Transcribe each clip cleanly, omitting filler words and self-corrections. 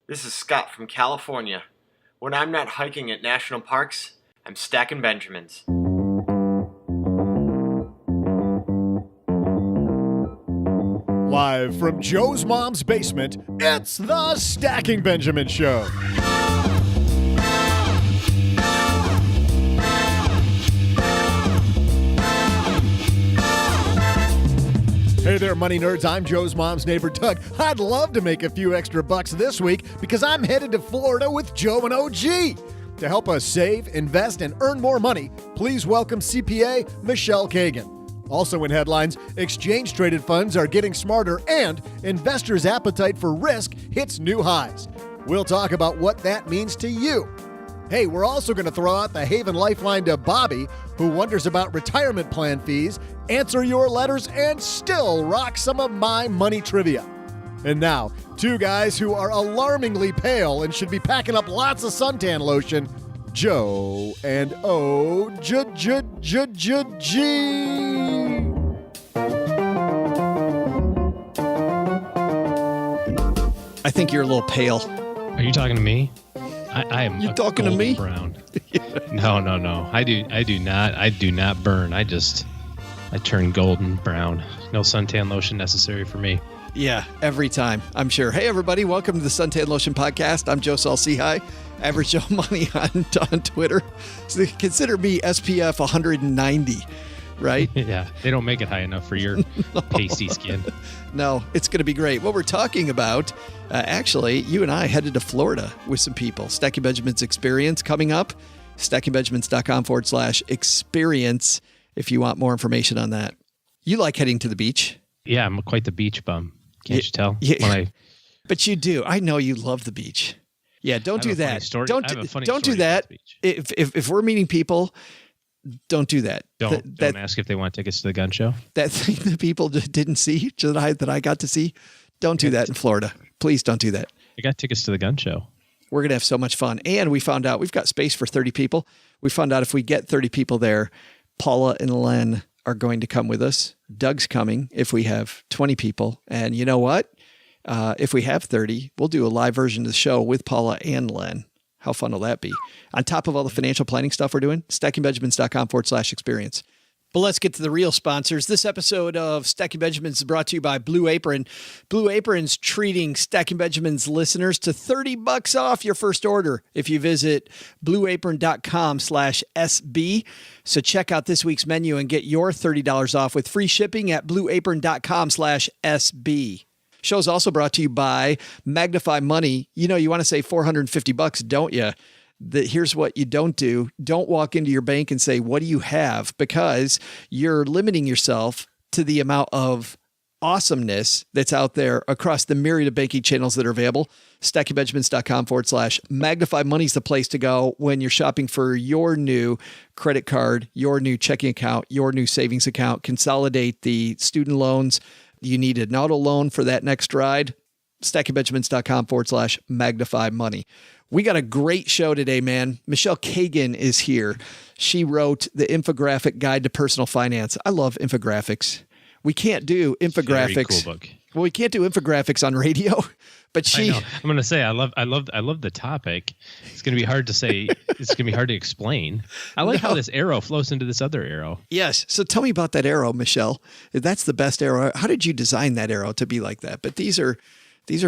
This is Scott from California. When I'm not hiking at national parks, I'm stacking Benjamins. Live from Joe's mom's basement, it's the Stacking Benjamin Show. Hey there, money nerds. I'm Joe's mom's neighbor, Doug. I'd love to make a few extra bucks this week because I'm headed to Florida with Joe and OG. To help us save, invest, and earn more money, please welcome CPA Michele Cagan. Also in headlines, exchange-traded funds are getting smarter and investors' appetite for risk hits new highs. We'll talk about what that means to you. Hey, we're also going to throw out the Haven Lifeline to Bobby, who wonders about retirement plan fees, answer your letters, and still rock some of my money trivia. And now, two guys who are alarmingly pale and should be packing up lots of suntan lotion, Joe and O-G. I think you're a little pale. Are you talking to me? I am. You talking to me? Brown. No. I do not burn. I turn golden brown. No suntan lotion necessary for me. Yeah, every time, I'm sure. Hey, everybody. Welcome to the Suntan Lotion Podcast. I'm Joe Salcihai, Average Joe Money on Twitter. So consider me SPF 190, right? Yeah, they don't make it high enough for your pasty skin. No, it's going to be great. What we're talking about, actually, you and I headed to Florida with some people. Stacking Benjamin's Experience coming up. StackingBenjamins.com/experience if you want more information on that. You like heading to the beach. Yeah, I'm quite the beach bum. Can't you tell? Yeah. But you do. I know you love the beach. Yeah, don't do that. Don't do that. If we're meeting people, don't do that. Don't ask if they want tickets to the gun show. That thing that people didn't see, that I got to see, don't do that in Florida. Please don't do that. I got tickets to the gun show. We're going to have so much fun. And we found out we've got space for 30 people. We found out if we get 30 people there, Paula and Len are going to come with us. Doug's coming if we have 20 people. And you know what? If we have 30, we'll do a live version of the show with Paula and Len. How fun will that be? On top of all the financial planning stuff we're doing, StackingBenjamins.com/experience. But let's get to the real sponsors. This episode of Stacking Benjamins is brought to you by Blue Apron. Blue Apron's treating Stacking Benjamins listeners to $30 off your first order if you visit blueapron.com/SB. So check out this week's menu and get your $30 off with free shipping at blueapron.com/SB. Show's also brought to you by Magnify Money. You know, you want to save $450, don't you? Here's what you don't do. Don't walk into your bank and say, what do you have? Because you're limiting yourself to the amount of awesomeness that's out there across the myriad of banking channels that are available. StackingBenjamins.com/Magnify Money is the place to go when you're shopping for your new credit card, your new checking account, your new savings account. Consolidate the student loans. You need an auto loan for that next ride. StackingBenjamins.com/Magnify Money. We got a great show today, man. Michele Cagan is here. She wrote the infographic guide to personal finance. I love infographics. We can't do infographics. Very cool book. Well, we can't do infographics on radio, but I know. I'm going to say I love the topic. It's going to be hard to say. It's going to be hard to explain. I like how this arrow flows into this other arrow. Yes. So tell me about that arrow, Michele. That's the best arrow. How did you design that arrow to be like that? But these are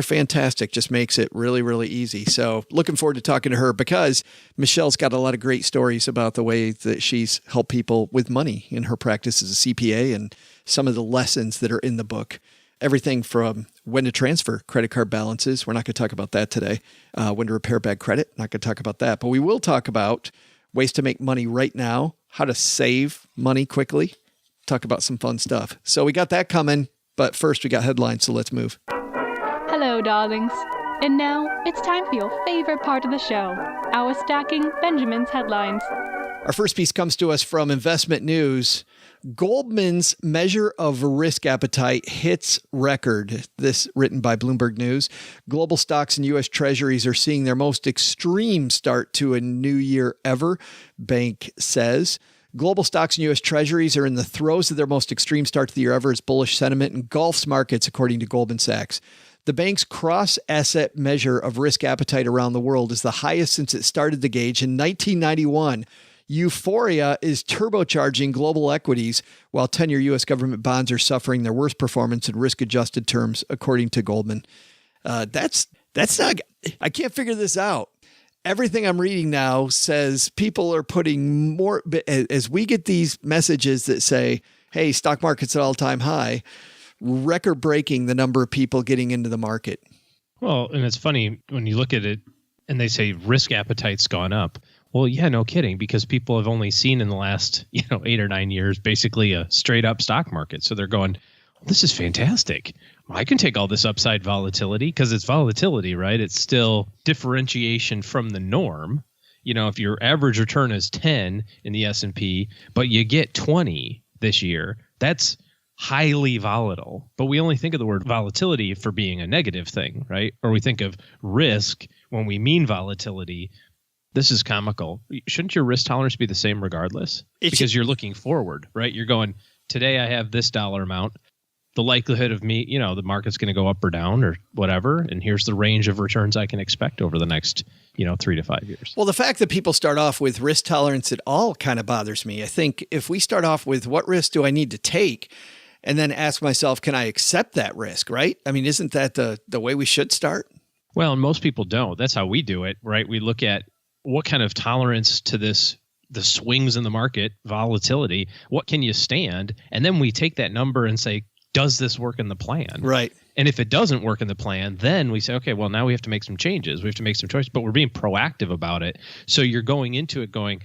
fantastic. Just makes it really, really easy. So looking forward to talking to her because Michele's got a lot of great stories about the way that she's helped people with money in her practice as a CPA and some of the lessons that are in the book. Everything from when to transfer credit card balances. We're not going to talk about that today. When to repair bad credit. Not going to talk about that. But we will talk about ways to make money right now, how to save money quickly, talk about some fun stuff. So we got that coming. But first we got headlines. So let's move. Hello, darlings. And now it's time for your favorite part of the show, our Stacking Benjamins headlines. Our first piece comes to us from Investment News. Goldman's measure of risk appetite hits record. This written by Bloomberg News. Global stocks and U.S. Treasuries are seeing their most extreme start to a new year ever, bank says. Global stocks and U.S. Treasuries are in the throes of their most extreme start to the year ever as bullish sentiment engulfs markets, according to Goldman Sachs. The bank's cross-asset measure of risk appetite around the world is the highest since it started the gauge in 1991. Euphoria is turbocharging global equities, while 10-year U.S. government bonds are suffering their worst performance in risk-adjusted terms, according to Goldman. That's not. I can't figure this out. Everything I'm reading now says people are putting more. As we get these messages that say, "Hey, stock market's at all-time high," record-breaking the number of people getting into the market. Well, and it's funny when you look at it and they say risk appetite's gone up. Well, yeah, no kidding, because people have only seen in the last, 8 or 9 years, basically a straight up stock market. So they're going, well, this is fantastic. I can take all this upside volatility because it's volatility, right? It's still differentiation from the norm. If your average return is 10 in the S&P, but you get 20 this year, that's highly volatile. But we only think of the word volatility for being a negative thing, right? Or we think of risk when we mean volatility. This is comical. Shouldn't your risk tolerance be the same regardless? Because you're looking forward, right? You're going, today I have this dollar amount. The likelihood of me, the market's going to go up or down or whatever. And here's the range of returns I can expect over the next, 3 to 5 years. Well, the fact that people start off with risk tolerance at all kind of bothers me. I think if we start off with what risk do I need to take and then ask myself, can I accept that risk, right? I mean, isn't that the way we should start? Well, and most people don't. That's how we do it, right? We look at what kind of tolerance to the swings in the market, volatility, what can you stand? And then we take that number and say, does this work in the plan? Right. And if it doesn't work in the plan, then we say, okay, well, now we have to make some changes. We have to make some choices, but we're being proactive about it. So you're going into it going,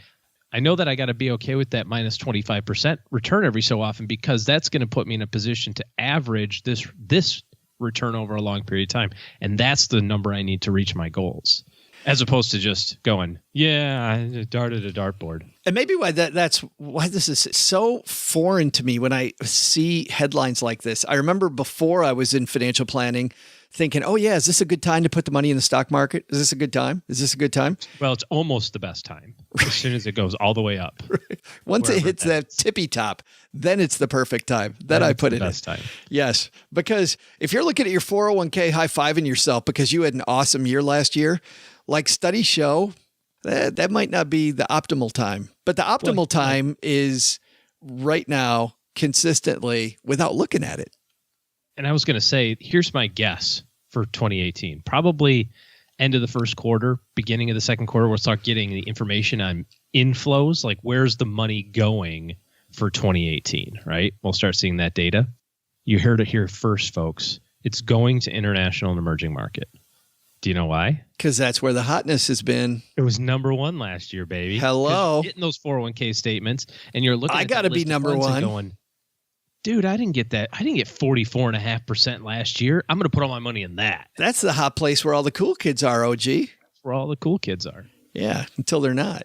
I know that I got to be okay with that minus 25% return every so often, because that's going to put me in a position to average this return over a long period of time. And that's the number I need to reach my goals. As opposed to just going, I darted a dartboard. And maybe that's why this is so foreign to me when I see headlines like this. I remember before I was in financial planning thinking, oh yeah, is this a good time to put the money in the stock market? Is this a good time? Is this a good time? Well, it's almost the best time as soon as it goes all the way up. Right. Once it hits that tippy top, then it's the perfect time. Then I put it in. Best time. Yes, because if you're looking at your 401k high-fiving yourself because you had an awesome year last year, like studies show, that might not be the optimal time. But the optimal time is right now, consistently, without looking at it. And I was going to say, here's my guess for 2018. Probably end of the first quarter, beginning of the second quarter, we'll start getting the information on inflows, like where's the money going for 2018, right? We'll start seeing that data. You heard it here first, folks. It's going to international and emerging market. Do you know why? Because that's where the hotness has been. It was number one last year, baby. Hello. Getting those 401k statements, and you're looking at I got to be number one. Going, dude, I didn't get that. I didn't get 44.5% last year. I'm going to put all my money in that. That's the hot place where all the cool kids are, OG. That's where all the cool kids are. Yeah, until they're not.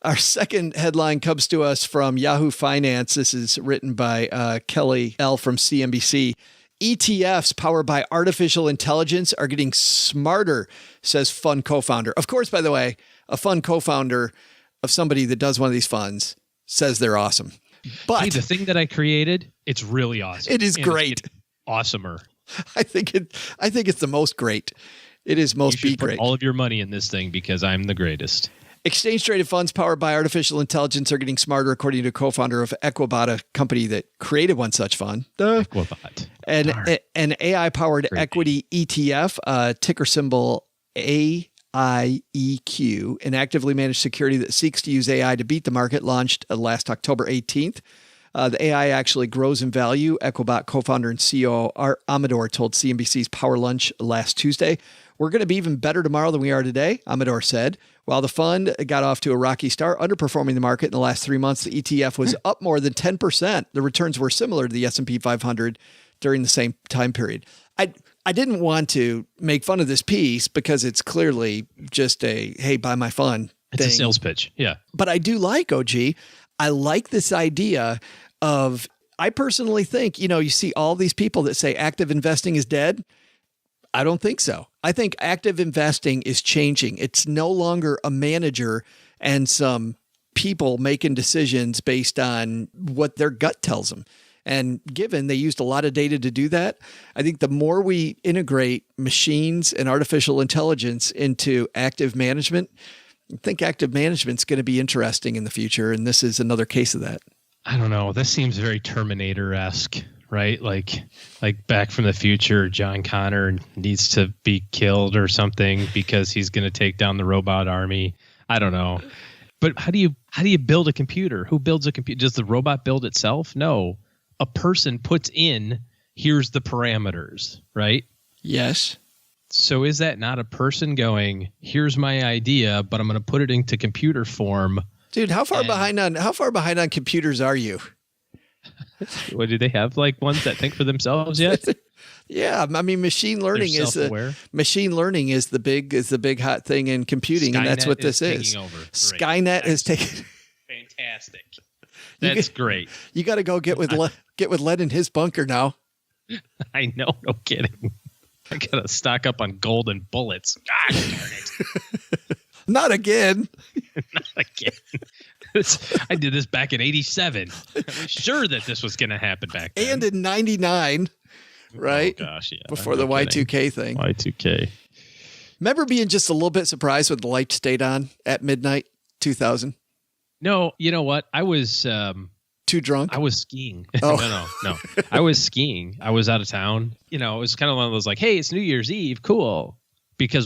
Our second headline comes to us from Yahoo Finance. This is written by Kelly L. from CNBC. ETFs powered by artificial intelligence are getting smarter, says fund co-founder. Of course, by the way, a fund co-founder of somebody that does one of these funds says they're awesome. But hey, the thing that I created, it's really awesome. It is great. Awesomer. I think it's the most great. It is most be great. Put all of your money in this thing because I'm the greatest. Exchange-traded funds powered by artificial intelligence are getting smarter, according to co-founder of Equibot, a company that created one such fund. Equibot. An AI-powered equity ETF, ticker symbol AIEQ, an actively managed security that seeks to use AI to beat the market, launched last October 18th. The AI actually grows in value. Equibot co-founder and CEO Amador told CNBC's Power Lunch last Tuesday. We're going to be even better tomorrow than we are today, Amador said. While the fund got off to a rocky start, underperforming the market in the last 3 months, the ETF was up more than 10%. The returns were similar to the S&P 500 during the same time period. I didn't want to make fun of this piece because it's clearly just a, hey, buy my fund thing. It's a sales pitch, yeah. But I do like, OG, I like this idea of, I personally think, you see all these people that say active investing is dead. I don't think so. I think active investing is changing. It's no longer a manager and some people making decisions based on what their gut tells them. And given they used a lot of data to do that, I think the more we integrate machines and artificial intelligence into active management, I think active management's going to be interesting in the future. And this is another case of that. I don't know. This seems very Terminator-esque, right? Like Back from the Future, John Connor needs to be killed or something because he's going to take down the robot army. I don't know. But how do you build a computer? Who builds a computer? Does the robot build itself? No. A person puts in, here's the parameters, right? Yes. So is that not a person going, here's my idea, but I'm going to put it into computer form? Dude, how far behind on computers are you? What, do they have like ones that think for themselves yet? Yeah, I mean, machine learning is the big hot thing in computing, and that's what this is. Skynet is taking. Fantastic. That's great. You got to go get with Len in his bunker now. I know, no kidding. I got to stock up on golden bullets. Gosh darn it. Not again. Not again. I did this back in 87. I was sure that this was going to happen back then. And in 99, right? Oh, gosh, yeah. Before the Y2K thing. Y2K. Remember being just a little bit surprised when the light stayed on at midnight, 2000? No, you know what? I was... too drunk? I was skiing. Oh. No. I was skiing. I was out of town. You know, it was kind of one of those like, hey, it's New Year's Eve. Cool.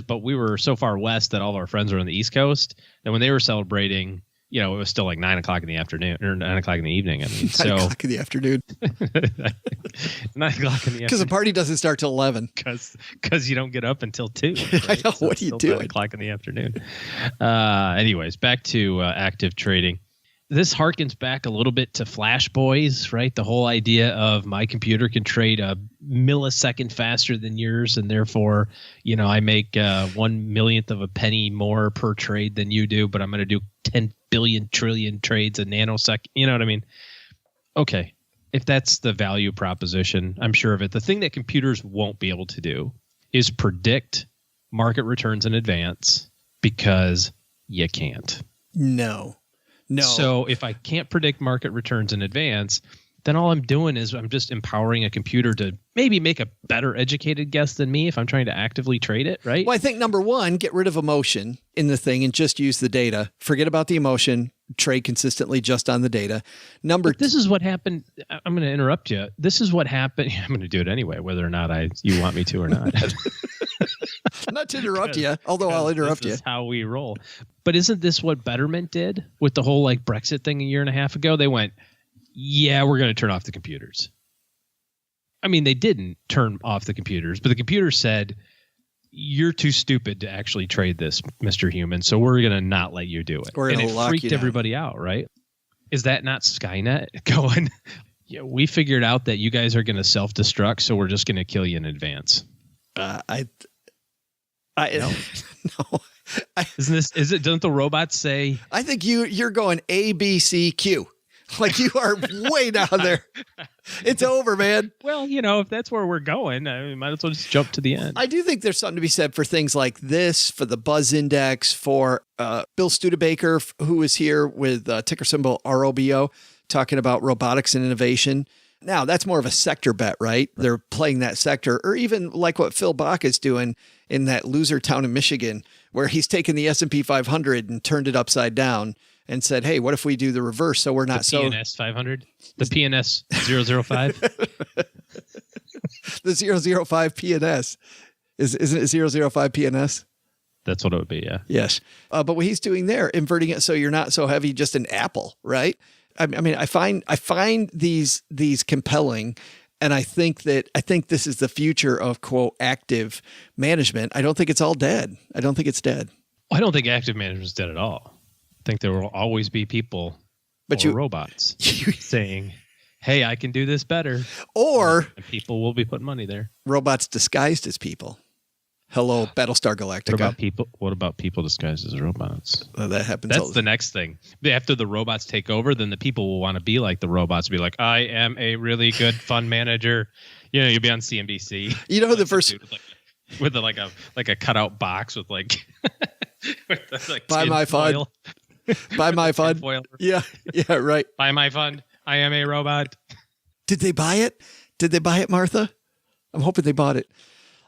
But we were so far west that all of our friends were on the East Coast. And when they were celebrating, you know, it was still like 9 o'clock in the afternoon or 9 o'clock in the evening. I mean, 9 o'clock in the afternoon. 9 o'clock in the afternoon. Because the party doesn't start till 11. Because you don't get up until 2. Right? I know. So what are you doing? 9 o'clock in the afternoon. Anyways, back to active trading. This harkens back a little bit to Flash Boys, right? The whole idea of my computer can trade a millisecond faster than yours, and therefore, you know, I make 1/1,000,000th of a penny more per trade than you do, but I'm going to do 10 billion trillion trades a nanosecond. You know what I mean? Okay, if that's the value proposition, I'm sure of it. The thing that computers won't be able to do is predict market returns in advance because you can't. No. So if I can't predict market returns in advance, then all I'm doing is I'm just empowering a computer to maybe make a better educated guess than me if I'm trying to actively trade it, right? Well, I think number one, get rid of emotion in the thing and just use the data. Forget about the emotion. Trade consistently just on the data. This is what happened. I'm going to interrupt you. This is what happened. I'm going to do it anyway, whether or not you want me to or not. Not to interrupt you, although I'll interrupt you. This is how we roll. But isn't this what Betterment did with the whole like Brexit thing a year and a half ago? They went, yeah, we're going to turn off the computers. I mean, they didn't turn off the computers, but the computer said, you're too stupid to actually trade this, Mr. Human, so we're going to not let you do it. And it freaked everybody out, right? Is that not Skynet going, yeah, we figured out that you guys are going to self-destruct, so we're just going to kill you in advance? I no. No. Don't the robots say? I think you're going A, B, C, Q. Like you are way down there. It's over, man. Well, you know, if that's where we're going, I might as well just jump to the end. I do think there's something to be said for things like this, for the Buzz Index, for Bill Studebaker, who was here with ticker symbol ROBO, talking about robotics and innovation. Now, that's more of a sector bet, right? They're playing that sector, or even like what Phil Bach is doing in that loser town in Michigan, where he's taken the S&P 500 and turned it upside down and said, hey, what if we do the reverse so we're not the PNS 500? The PNS 005? The 005 PNS. Isn't it 005 PNS? That's what it would be, yeah. Yes. But what he's doing there, inverting it so you're not so heavy, just an apple, right? I mean, I find these compelling, and I think this is the future of, quote, active management. I don't think it's all dead. I don't think it's dead. I don't think active management is dead at all. I think there will always be people or robots saying, hey, I can do this better. Or and people will be putting money there. Robots disguised as people. Hello, Battlestar Galactica. What about people disguised as robots? That happens. That's the next thing. After the robots take over, then the people will want to be like the robots. Be like, I am a really good fund manager. You know, you'll be on CNBC. You know, the first with a cutout box with like, buy my fund. Buy my fund. Yeah, right. Buy my fund. I am a robot. Did they buy it? Did they buy it, Martha? I'm hoping they bought it.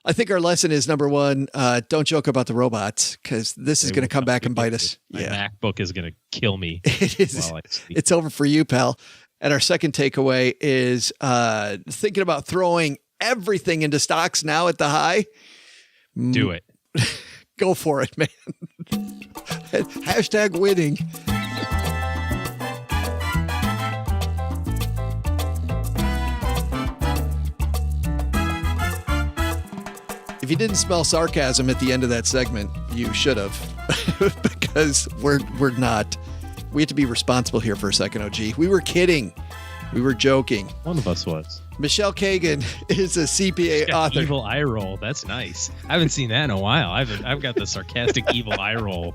I think our lesson is number one, don't joke about the robots because this is going to come back and bite us. My MacBook is going to kill me. It is. It's over for you, pal. And our second takeaway is thinking about throwing everything into stocks now at the high. Do it. Go for it, man. Hashtag winning. If you didn't smell sarcasm at the end of that segment, you should have, because we're not. We have to be responsible here for a second, OG. We were kidding. We were joking. One of us was. Michele Cagan is a CPA author. Evil eye roll. That's nice. I haven't seen that in a while. I've got the sarcastic evil eye roll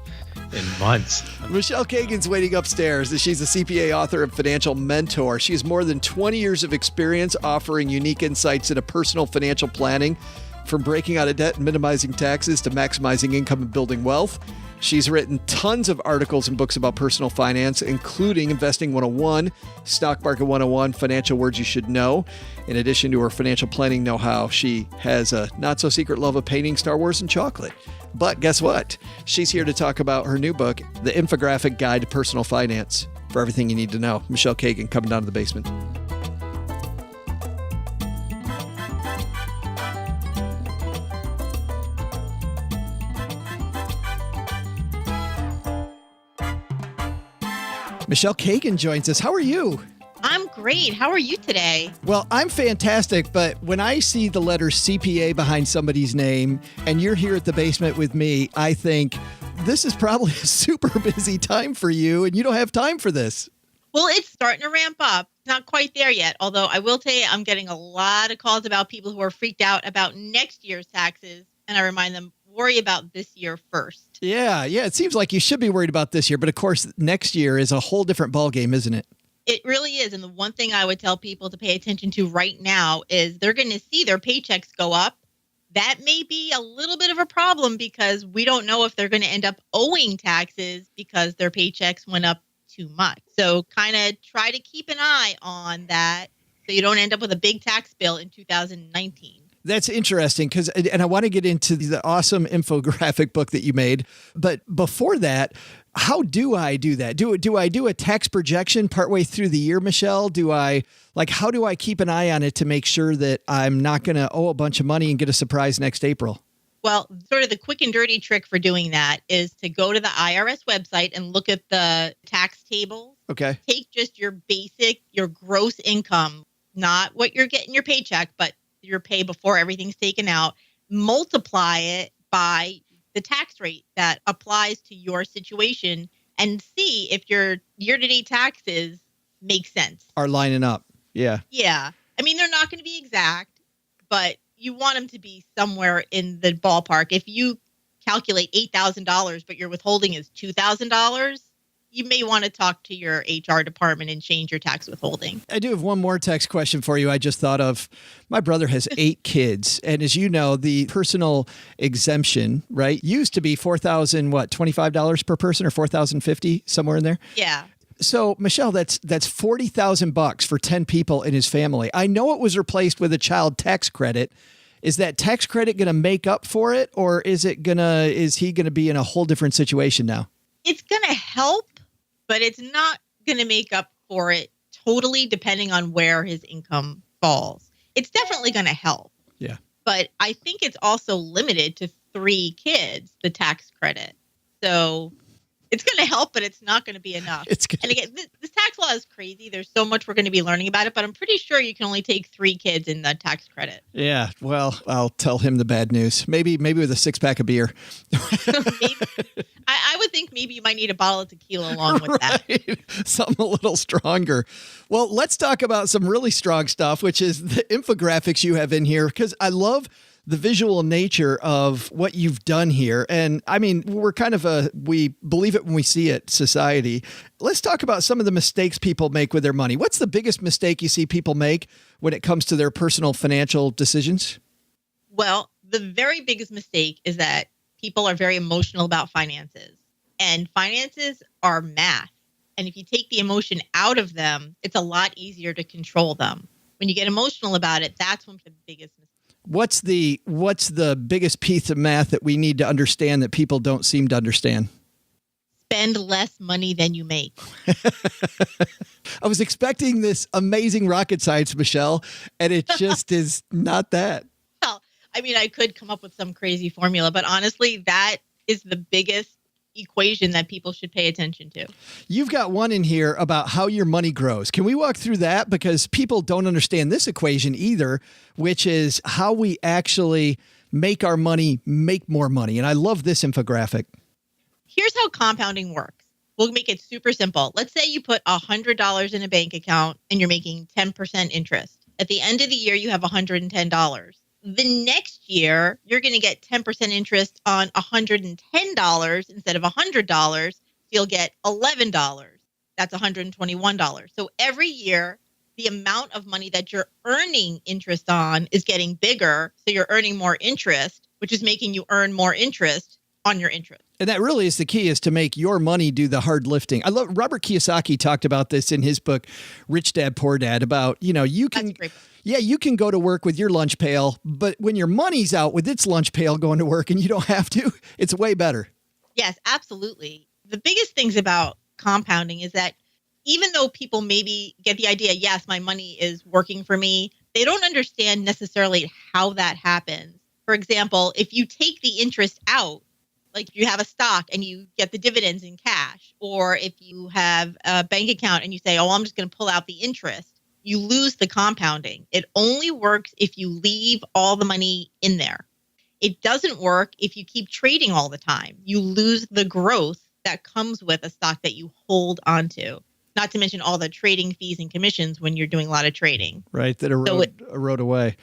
in months. Michele Cagan's waiting upstairs. She's a CPA author and financial mentor. She has more than 20 years of experience offering unique insights into personal financial planning, from breaking out of debt and minimizing taxes to maximizing income and building wealth. She's written tons of articles and books about personal finance, including Investing 101, Stock Market 101, Financial Words You Should Know. In addition to her financial planning know-how, she has a not-so-secret love of painting, Star Wars, and chocolate. But guess what? She's here to talk about her new book, The Infographic Guide to Personal Finance. For everything you need to know, Michele Cagan coming down to the basement. Michele Cagan joins us. How are you? I'm great. How are you today? Well, I'm fantastic, but when I see the letter CPA behind somebody's name and you're here at the basement with me, I think this is probably a super busy time for you and you don't have time for this. Well, it's starting to ramp up. Not quite there yet, although I will tell you I'm getting a lot of calls about people who are freaked out about next year's taxes, and I remind them, worry about this year first. Yeah. It seems like you should be worried about this year, but of course, next year is a whole different ballgame, isn't it? It really is. And the one thing I would tell people to pay attention to right now is they're going to see their paychecks go up. That may be a little bit of a problem because we don't know if they're going to end up owing taxes because their paychecks went up too much. So kind of try to keep an eye on that so you don't end up with a big tax bill in 2019. That's interesting and I want to get into the awesome infographic book that you made. But before that, how do I do that? Do I do a tax projection partway through the year, Michele? How do I keep an eye on it to make sure that I'm not going to owe a bunch of money and get a surprise next April? Well, sort of the quick and dirty trick for doing that is to go to the IRS website and look at the tax tables. Okay. Take just your gross income, not what you're getting your paycheck, but your pay before everything's taken out, multiply it by the tax rate that applies to your situation and see if your year-to-date taxes make sense. Are lining up. Yeah. Yeah. I mean, they're not going to be exact, but you want them to be somewhere in the ballpark. If you calculate $8,000, but your withholding is $2,000, you may want to talk to your HR department and change your tax withholding. I do have one more text question for you. I just thought of, my brother has 8 kids. And as you know, the personal exemption, right, used to be $25 per person or $4,050, somewhere in there. Yeah. So, Michele, that's $40,000 for 10 people in his family. I know it was replaced with a child tax credit. Is that tax credit going to make up for it, or is he going to be in a whole different situation now? It's going to help, but it's not going to make up for it totally, depending on where his income falls. It's definitely going to help. Yeah. But I think it's also limited to 3 kids, the tax credit. So it's going to help, but it's not going to be enough. And again, this tax law is crazy. There's so much we're going to be learning about it, but I'm pretty sure you can only take 3 kids in the tax credit. Yeah. Well, I'll tell him the bad news. Maybe with a 6-pack of beer. Maybe. I would think maybe you might need a bottle of tequila along with that. Something a little stronger. Well, let's talk about some really strong stuff, which is the infographics you have in here, because I love the visual nature of what you've done here. And I mean, we're kind of we believe it when we see it society. Let's talk about some of the mistakes people make with their money. What's the biggest mistake you see people make when it comes to their personal financial decisions? Well, the very biggest mistake is that people are very emotional about finances, and finances are math. And if you take the emotion out of them, it's a lot easier to control them. When you get emotional about it, that's when the biggest mistake. What's the biggest piece of math that we need to understand that people don't seem to understand? Spend less money than you make. I was expecting this amazing rocket science, Michele, and it just is not that. Well, I mean, I could come up with some crazy formula, but honestly, that is the biggest equation that people should pay attention to. You've got one in here about how your money grows. Can we walk through that? Because people don't understand this equation either, which is how we actually make our money make more money. And I love this infographic. Here's how compounding works. We'll make it super simple. Let's say you put $100 in a bank account and you're making 10% interest. At the end of the year, you have $110. The next year, you're going to get 10% interest on $110 instead of $100. So you'll get $11. That's $121. So every year, the amount of money that you're earning interest on is getting bigger. So you're earning more interest, which is making you earn more interest on your interest. And that really is the key, is to make your money do the hard lifting. I love Robert Kiyosaki talked about this in his book, Rich Dad, Poor Dad, about, you can, That's a great book. yeah, you can go to work with your lunch pail, but when your money's out with its lunch pail going to work and you don't have to, it's way better. Yes, absolutely. The biggest things about compounding is that even though people maybe get the idea, yes, my money is working for me, they don't understand necessarily how that happens. For example, if you take the interest out, like you have a stock and you get the dividends in cash, or if you have a bank account and you say, oh, I'm just going to pull out the interest, you lose the compounding. It only works if you leave all the money in there. It doesn't work if you keep trading all the time. You lose the growth that comes with a stock that you hold onto. Not to mention all the trading fees and commissions when you're doing a lot of trading. Right, that erode away.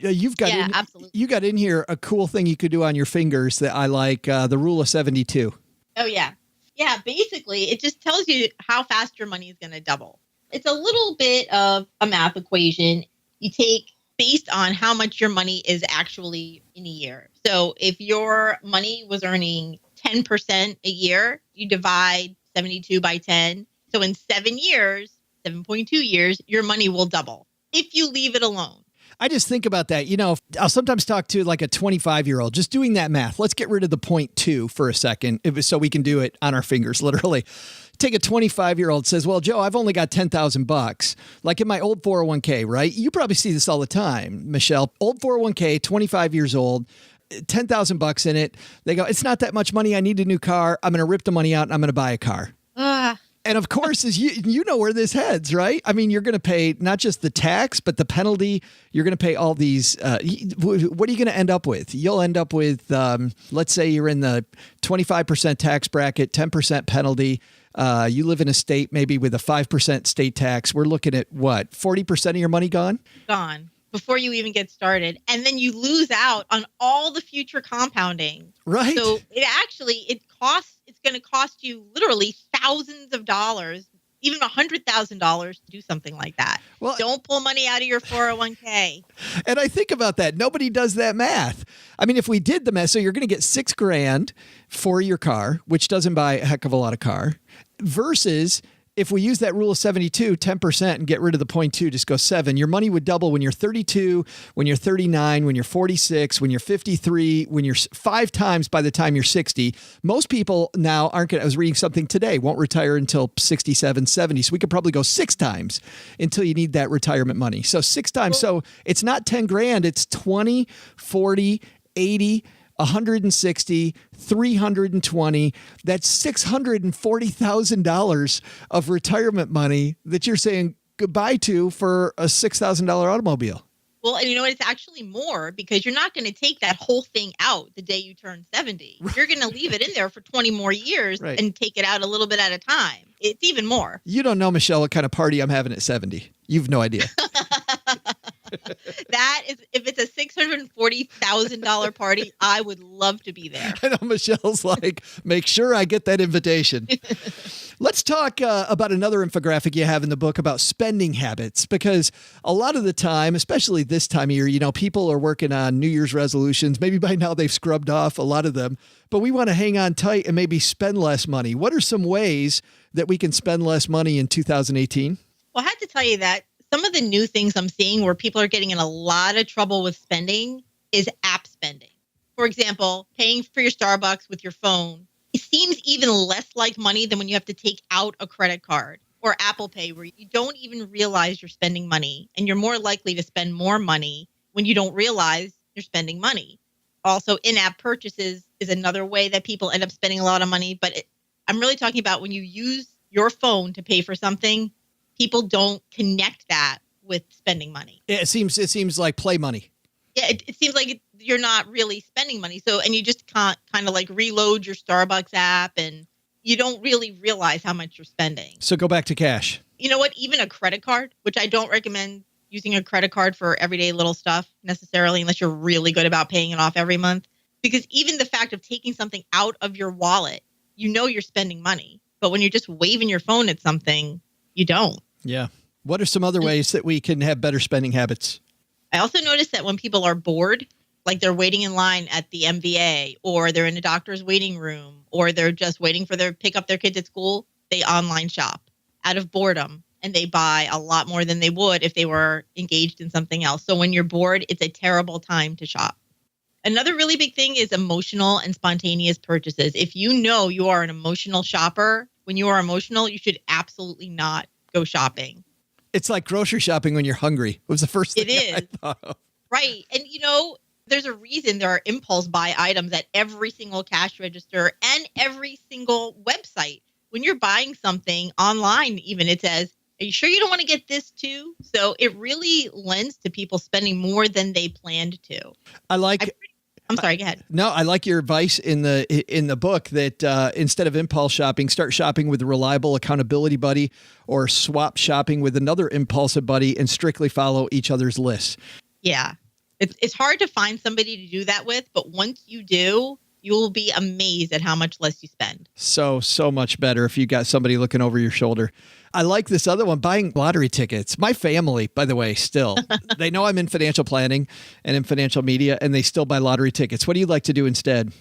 You've got absolutely. You got in here a cool thing you could do on your fingers that I like, the rule of 72. Oh, yeah. Yeah, basically, it just tells you how fast your money is going to double. It's a little bit of a math equation. You take based on how much your money is actually in a year. So if your money was earning 10% a year, you divide 72 by 10. So in 7 years, 7.2 years, your money will double if you leave it alone. I just think about that. I'll sometimes talk to like a 25-year-old, just doing that math. Let's get rid of the 0.2 for a second, so we can do it on our fingers, literally. Take a 25-year-old says, well, Joe, I've only got $10,000. Like in my old 401k, right? You probably see this all the time, Michele. Old 401k, 25 years old, $10,000 in it. They go, it's not that much money. I need a new car. I'm going to rip the money out and I'm going to buy a car. And of course, as you know where this heads, right? I mean, you're going to pay not just the tax, but the penalty. You're going to pay all these. What are you going to end up with? You'll end up with, let's say you're in the 25% tax bracket, 10% penalty. You live in a state maybe with a 5% state tax. We're looking at what, 40% of your money gone? Gone before you even get started. And then you lose out on all the future compounding. Right. So it's going to cost you literally thousands of dollars, even $100,000 to do something like that. Well, don't pull money out of your 401k. And I think about that. Nobody does that math. I mean, if we did the math, so you're going to get $6,000 for your car, which doesn't buy a heck of a lot of car, versus if we use that rule of 72, 10% and get rid of the 0.2, just go 7, your money would double when you're 32, when you're 39, when you're 46, when you're 53, when you're 5 times by the time you're 60. Most people now aren't going to, I was reading something today, won't retire until 67, 70. So we could probably go 6 times until you need that retirement money. So 6 times. So it's not 10 grand, it's 20, 40, 80, 160, 320. That's $640,000 of retirement money that you're saying goodbye to for a $6,000 automobile. Well, and you know what? It's actually more, because you're not going to take that whole thing out the day you turn 70. You're going to leave it in there for 20 more years and take it out a little bit at a time. It's even more. You don't know, Michele, what kind of party I'm having at 70. You've no idea. That is, if it's a $640,000 party, I would love to be there. I know Michelle's like, make sure I get that invitation. Let's talk about another infographic you have in the book about spending habits, because a lot of the time, especially this time of year, people are working on New Year's resolutions. Maybe by now they've scrubbed off a lot of them, but we want to hang on tight and maybe spend less money. What are some ways that we can spend less money in 2018? Well, I have to tell you that Some of the new things I'm seeing where people are getting in a lot of trouble with spending is app spending. For example, paying for your Starbucks with your phone. It seems even less like money than when you have to take out a credit card, or Apple Pay, where you don't even realize you're spending money, and you're more likely to spend more money when you don't realize you're spending money. Also, in-app purchases is another way that people end up spending a lot of money. But I'm really talking about when you use your phone to pay for something, people don't connect that with spending money. It seems like play money. Yeah, it seems like you're not really spending money. So, and you just can't kind of like reload your Starbucks app, and you don't really realize how much you're spending. So go back to cash. You know what? Even a credit card, which I don't recommend using a credit card for everyday little stuff necessarily, unless you're really good about paying it off every month. Because even the fact of taking something out of your wallet, you know you're spending money. But when you're just waving your phone at something, you don't. Yeah. What are some other ways that we can have better spending habits? I also noticed that when people are bored, like they're waiting in line at the MVA, or they're in a doctor's waiting room, or they're just waiting for pick up their kids at school, they online shop out of boredom, and they buy a lot more than they would if they were engaged in something else. So when you're bored, it's a terrible time to shop. Another really big thing is emotional and spontaneous purchases. If you know you are an emotional shopper, when you are emotional, you should absolutely not go shopping. It's like grocery shopping when you're hungry. It was the first thing I thought of. Right. And, there's a reason there are impulse buy items at every single cash register and every single website. When you're buying something online, even it says, are you sure you don't want to get this too? So it really lends to people spending more than they planned to. I'm sorry, go ahead. No, I like your advice in the book that instead of impulse shopping, start shopping with a reliable accountability buddy, or swap shopping with another impulsive buddy and strictly follow each other's lists. Yeah. It's hard to find somebody to do that with, but once you do, you will be amazed at how much less you spend. So much better if you got somebody looking over your shoulder. I like this other one, buying lottery tickets. My family, by the way, still, they know I'm in financial planning and in financial media, and they still buy lottery tickets. What do you like to do instead?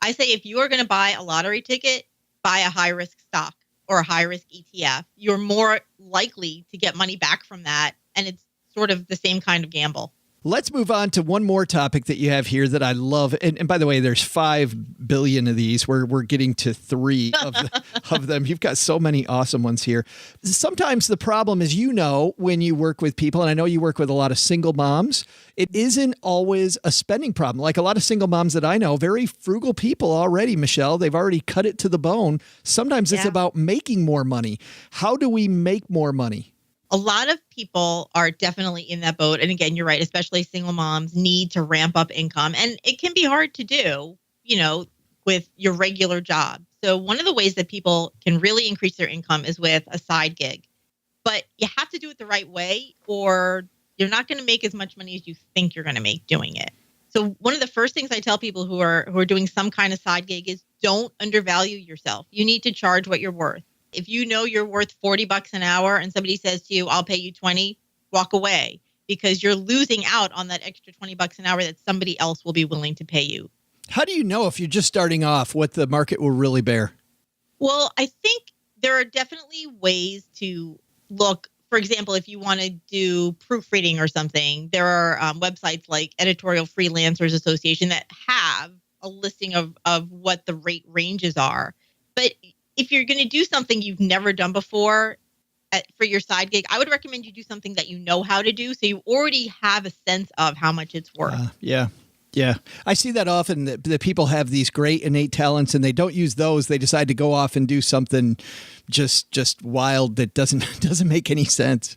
I say if you are going to buy a lottery ticket, buy a high-risk stock or a high-risk ETF. You're more likely to get money back from that, and it's sort of the same kind of gamble. Let's move on to one more topic that you have here that I love. And by the way, there's 5 billion of these. We're getting to 3 of them. You've got so many awesome ones here. Sometimes the problem is, when you work with people, and I know you work with a lot of single moms, it isn't always a spending problem. Like a lot of single moms that I know, very frugal people already, Michele, they've already cut it to the bone. Sometimes it's about making more money. How do we make more money? A lot of people are definitely in that boat. And again, you're right, especially single moms need to ramp up income. And it can be hard to do, with your regular job. So one of the ways that people can really increase their income is with a side gig. But you have to do it the right way, or you're not going to make as much money as you think you're going to make doing it. So one of the first things I tell people who are doing some kind of side gig is don't undervalue yourself. You need to charge what you're worth. If you know you're worth $40 an hour and somebody says to you, I'll pay you 20, walk away, because you're losing out on that extra $20 an hour that somebody else will be willing to pay you. How do you know, if you're just starting off, what the market will really bear? Well, I think there are definitely ways to look. For example, if you want to do proofreading or something, there are websites like Editorial Freelancers Association that have a listing of what the rate ranges are. But if you're going to do something you've never done before for your side gig, I would recommend you do something that you know how to do, so you already have a sense of how much it's worth. Yeah. I see that often, that people have these great innate talents and they don't use those. They decide to go off and do something just wild that doesn't make any sense.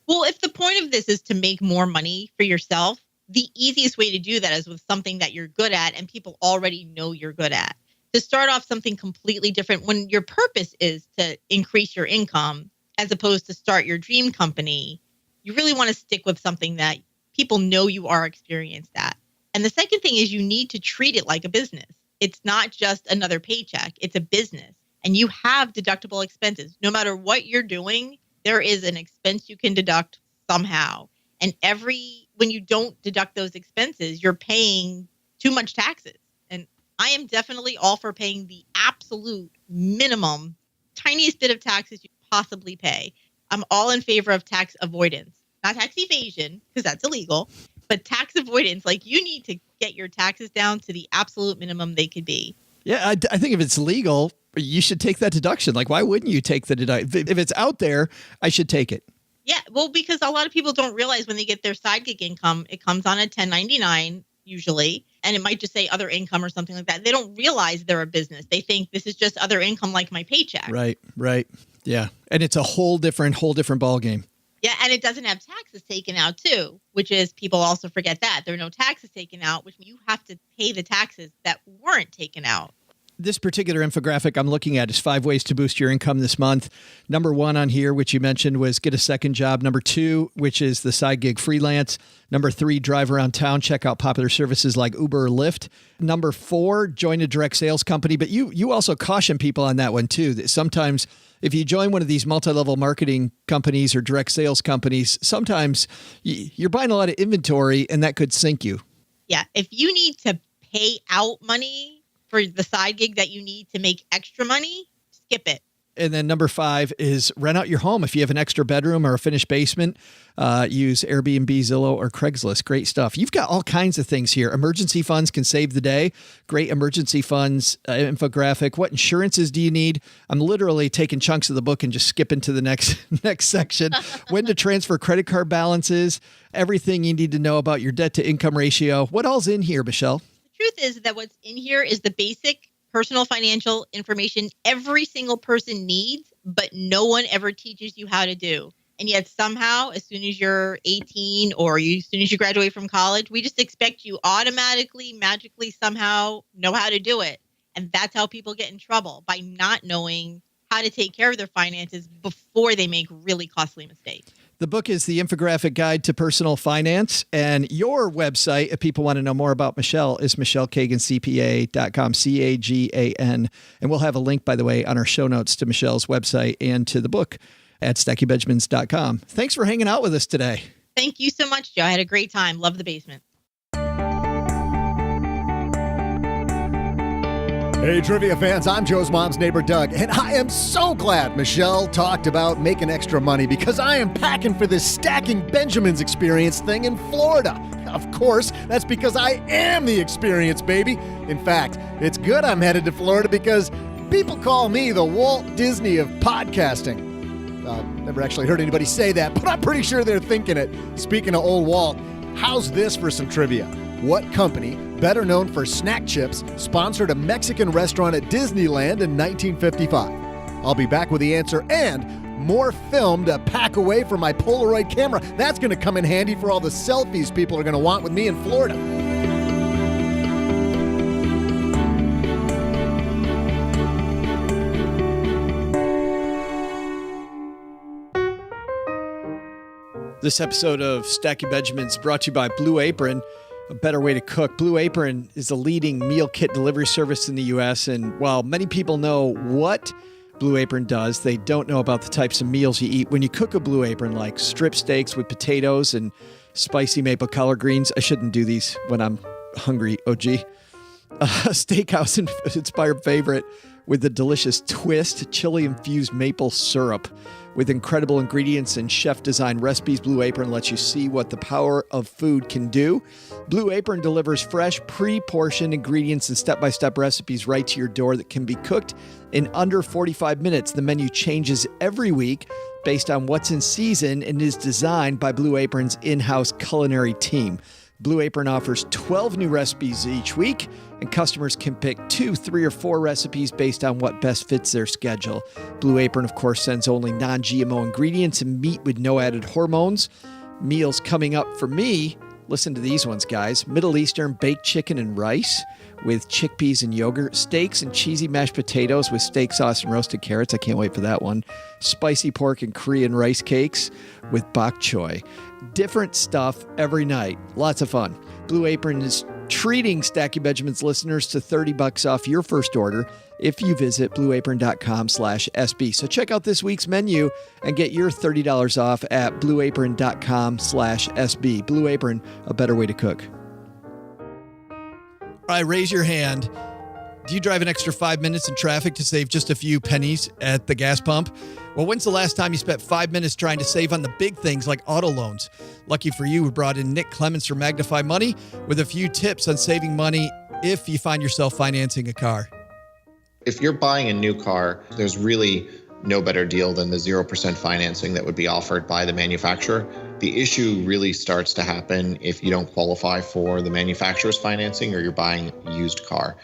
Well, if the point of this is to make more money for yourself, the easiest way to do that is with something that you're good at and people already know you're good at. To start off something completely different when your purpose is to increase your income, as opposed to start your dream company, you really want to stick with something that people know you are experienced at. And the second thing is you need to treat it like a business. It's not just another paycheck. It's a business. And you have deductible expenses. No matter what you're doing, there is an expense you can deduct somehow. And when you don't deduct those expenses, you're paying too much taxes. And I am definitely all for paying the absolute minimum, tiniest bit of taxes you possibly pay. I'm all in favor of tax avoidance. not tax evasion, because that's illegal, but tax avoidance. Like, you need to get your taxes down to the absolute minimum they could be. Yeah, I think if it's legal, you should take that deduction. Like, why wouldn't you take the deduction? If it's out there, I should take it. Yeah, well, because a lot of people don't realize when they get their side gig income, it comes on a 1099 usually, and it might just say other income or something like that. They don't realize they're a business. They think this is just other income like my paycheck. Right. Yeah. And it's a whole different ballgame. Yeah, and it doesn't have taxes taken out too, which is, people also forget that. There are no taxes taken out, which means you have to pay the taxes that weren't taken out. This particular infographic I'm looking at is 5 ways to boost your income this month. Number 1 on here, which you mentioned, was get a second job. Number 2, which is the side gig freelance. Number 3, drive around town, check out popular services like Uber or Lyft. Number 4, join a direct sales company. But you also caution people on that one too, that sometimes if you join one of these multi-level marketing companies or direct sales companies, sometimes you're buying a lot of inventory and that could sink you. Yeah, if you need to pay out money for the side gig that you need to make extra money, skip it. And then number 5 is rent out your home. If you have an extra bedroom or a finished basement, use Airbnb, Zillow, or Craigslist. Great stuff. You've got all kinds of things here. Emergency funds can save the day. Great emergency funds infographic. What insurances do you need? I'm literally taking chunks of the book and just skipping to the next section. When to transfer credit card balances. Everything you need to know about your debt to income ratio. What all's in here, Michele? Truth is that what's in here is the basic personal financial information every single person needs, but no one ever teaches you how to do. And yet somehow, as soon as you're 18 or as soon as you graduate from college, we just expect you automatically, magically, somehow know how to do it. And that's how people get in trouble, by not knowing how to take care of their finances before they make really costly mistakes. The book is The Infographic Guide to Personal Finance. And your website, if people want to know more about Michele, is MicheleCaganCPA.com, CAGAN. And we'll have a link, by the way, on our show notes to Michele's website and to the book at StackyBenjamins.com. Thanks for hanging out with us today. Thank you so much, Joe. I had a great time. Love the basement. Hey, trivia fans, I'm Joe's mom's neighbor, Doug, and I am so glad Michele talked about making extra money because I am packing for this Stacking Benjamins experience thing in Florida. Of course, that's because I am the experience, baby. In fact, it's good I'm headed to Florida because people call me the Walt Disney of podcasting. Never actually heard anybody say that, but I'm pretty sure they're thinking it. Speaking of old Walt, how's this for some trivia? What company, better known for snack chips, sponsored a Mexican restaurant at Disneyland in 1955? I'll be back with the answer and more film to pack away for my Polaroid camera. That's going to come in handy for all the selfies people are going to want with me in Florida. This episode of Stacking Benjamins brought to you by Blue Apron, a better way to cook. Blue Apron is the leading meal kit delivery service in the U.S. And while many people know what Blue Apron does, they don't know about the types of meals you eat when you cook a Blue Apron, like strip steaks with potatoes and spicy maple collard greens. I shouldn't do these when I'm hungry, OG. A steakhouse-inspired favorite with the delicious twist, chili-infused maple syrup. With incredible ingredients and chef-designed recipes, Blue Apron lets you see what the power of food can do. Blue Apron delivers fresh, pre-portioned ingredients and step-by-step recipes right to your door that can be cooked in under 45 minutes. The menu changes every week based on what's in season and is designed by Blue Apron's in-house culinary team. Blue Apron offers 12 new recipes each week, and customers can pick 2, 3, or 4 recipes based on what best fits their schedule. Blue Apron, of course, sends only non-GMO ingredients and meat with no added hormones. Meals coming up for me, listen to these ones, guys. Middle Eastern baked chicken and rice with chickpeas and yogurt. Steaks and cheesy mashed potatoes with steak sauce and roasted carrots. I can't wait for that one. Spicy pork and Korean rice cakes with bok choy. Different stuff every night. Lots of fun. Blue Apron is treating Stacking Benjamins listeners to $30 off your first order if you visit blueapron.com/SB. So check out this week's menu and get your $30 off at blueapron.com/SB. Blue Apron, a better way to cook. All right, raise your hand. Do you drive an extra 5 minutes in traffic to save just a few pennies at the gas pump? Well, when's the last time you spent 5 minutes trying to save on the big things like auto loans? Lucky for you, we brought in Nick Clemens from Magnify Money with a few tips on saving money if you find yourself financing a car. If you're buying a new car, there's really no better deal than the 0% financing that would be offered by the manufacturer. The issue really starts to happen if you don't qualify for the manufacturer's financing or you're buying a used car.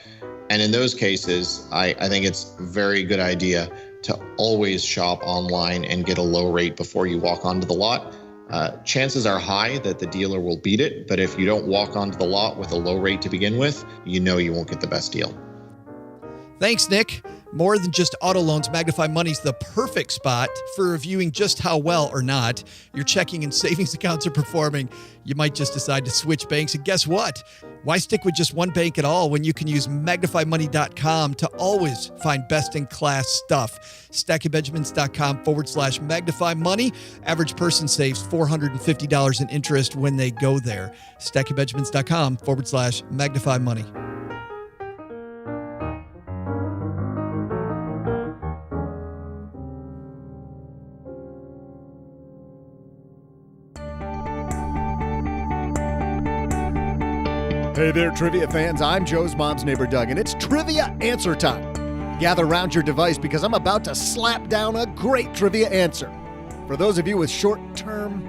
And in those cases, I think it's a very good idea to always shop online and get a low rate before you walk onto the lot. Chances are high that the dealer will beat it, but if you don't walk onto the lot with a low rate to begin with, you know you won't get the best deal. Thanks, Nick. More than just auto loans, Magnify Money's the perfect spot for reviewing just how well or not your checking and savings accounts are performing. You might just decide to switch banks, and guess what? Why stick with just one bank at all when you can use MagnifyMoney.com to always find best-in-class stuff? StackingBenjamins.com/Magnify Money. Average person saves $450 in interest when they go there. StackingBenjamins.com/Magnify Money. Hey there, trivia fans. I'm Joe's mom's neighbor, Doug, and it's trivia answer time. Gather around your device because I'm about to slap down a great trivia answer. For those of you with short-term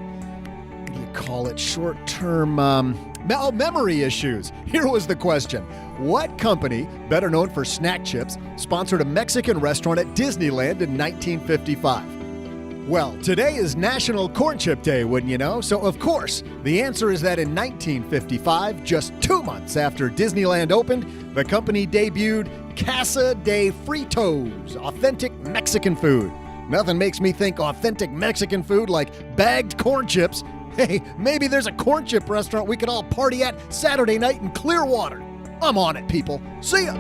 memory issues, here was the question. What company, better known for snack chips, sponsored a Mexican restaurant at Disneyland in 1955? Well, today is National Corn Chip Day, wouldn't you know? So, of course, the answer is that in 1955, just 2 months after Disneyland opened, the company debuted Casa de Fritos, authentic Mexican food. Nothing makes me think authentic Mexican food like bagged corn chips. Hey, maybe there's a corn chip restaurant we could all party at Saturday night in Clearwater. I'm on it, people. See ya!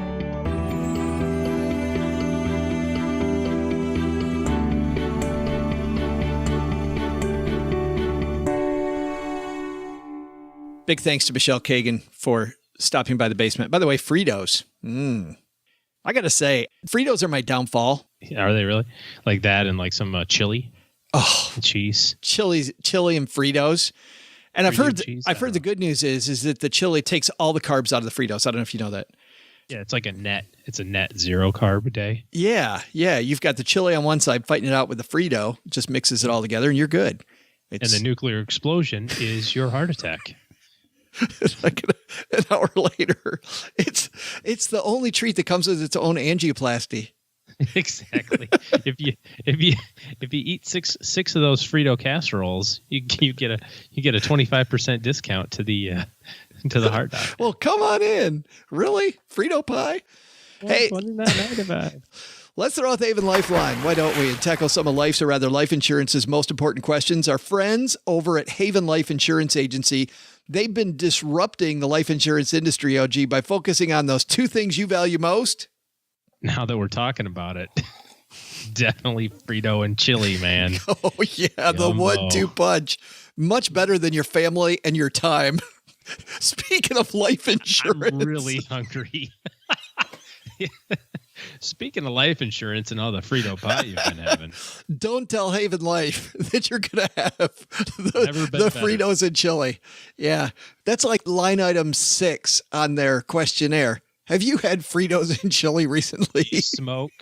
Big thanks to Michele Cagan for stopping by the basement. By the way, Fritos. I got to say, Fritos are my downfall. Are they really? Like that and like some chili? Oh, and cheese. Chili and Fritos. And I've heard the good news is that the chili takes all the carbs out of the Fritos. I don't know if you know that. Yeah, it's like a net 0 carb a day. Yeah. You've got the chili on one side fighting it out with the Frito. It just mixes it all together and you're good. And the nuclear explosion is your heart attack. Like an hour later, it's the only treat that comes with its own angioplasty. Exactly. If you eat six of those Frito casseroles, you get a 25% discount to the heart doctor. Well, come on in. Really, Frito pie? Hey, let's throw out the Haven Lifeline. Why don't we? And tackle some of life's, or rather life insurance's most important questions. Our friends over at Haven Life Insurance Agency, they've been disrupting the life insurance industry, OG, by focusing on those two things you value most. Now that we're talking about it, definitely Frito and chili, man. Oh, yeah, the 1-2 punch. Much better than your family and your time. Speaking of life insurance. I'm really hungry. Speaking of life insurance and all the Frito pie you've been having. Don't tell Haven Life that you're going to have the Fritos and chili. Yeah, that's like line item 6 on their questionnaire. Have you had Fritos and chili recently? Do you smoke?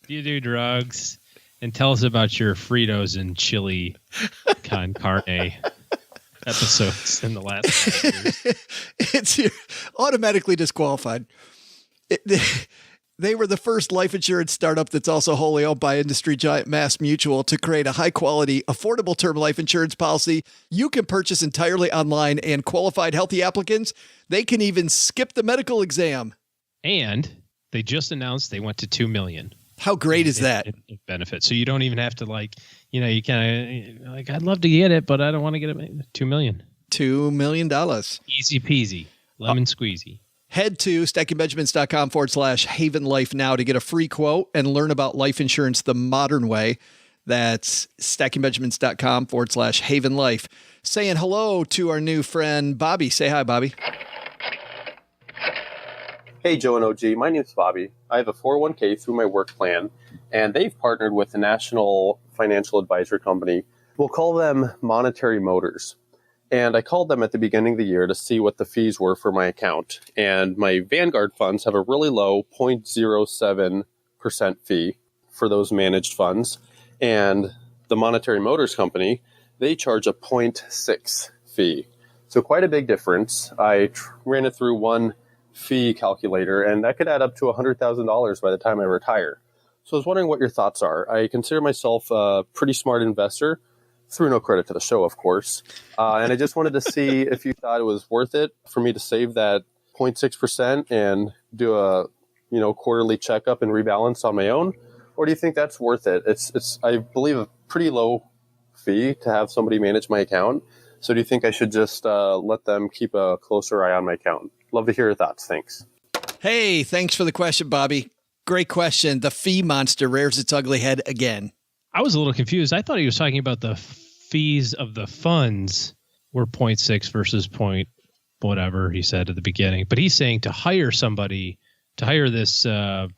Do you do drugs? And tell us about your Fritos and chili con carne episodes in the last 5 years. It's automatically disqualified. They were the first life insurance startup that's also wholly owned by industry giant Mass Mutual to create a high-quality, affordable term life insurance policy you can purchase entirely online, and qualified healthy applicants, they can even skip the medical exam. And they just announced they went to 2 million. How great is that? Benefit. So you don't even have to you kind of I'd love to get it, but I don't want to get it. 2 million. $2 million. Easy peasy. Lemon squeezy. Head to stackingbenjamins.com/Haven Life now to get a free quote and learn about life insurance the modern way. That's stackingbenjamins.com/Haven Life. Saying hello to our new friend, Bobby. Say hi, Bobby. Hey, Joe and OG. My name's Bobby. I have a 401k through my work plan, and they've partnered with a national financial advisory company. We'll call them Monetary Motors. And I called them at the beginning of the year to see what the fees were for my account. And my Vanguard funds have a really low 0.07% fee for those managed funds. And the Monetary Motors company, they charge a 0.6 fee. So quite a big difference. I ran it through one fee calculator, and that could add up to $100,000 by the time I retire. So I was wondering what your thoughts are. I consider myself a pretty smart investor, through no credit to the show, of course. And I just wanted to see if you thought it was worth it for me to save that 0.6% and do a quarterly checkup and rebalance on my own, or do you think that's worth it? It's I believe a pretty low fee to have somebody manage my account. So do you think I should just let them keep a closer eye on my account? Love to hear your thoughts. Thanks. Hey, thanks for the question, Bobby. Great question. The fee monster rears its ugly head again. I was a little confused. I thought he was talking about the fees of the funds were 0.6 versus point whatever he said at the beginning. But he's saying to hire somebody, to hire this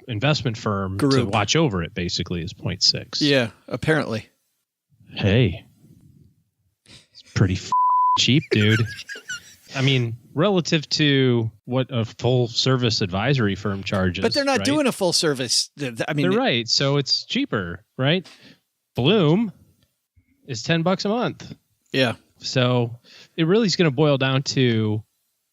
investment firm to watch over it, basically, is 0.6. Yeah, apparently. Hey, it's pretty cheap, dude. I mean, relative to what a full service advisory firm charges. But they're not doing a full service. I mean, they're right. So it's cheaper, right? Bloom is $10 a month. Yeah. So it really is going to boil down to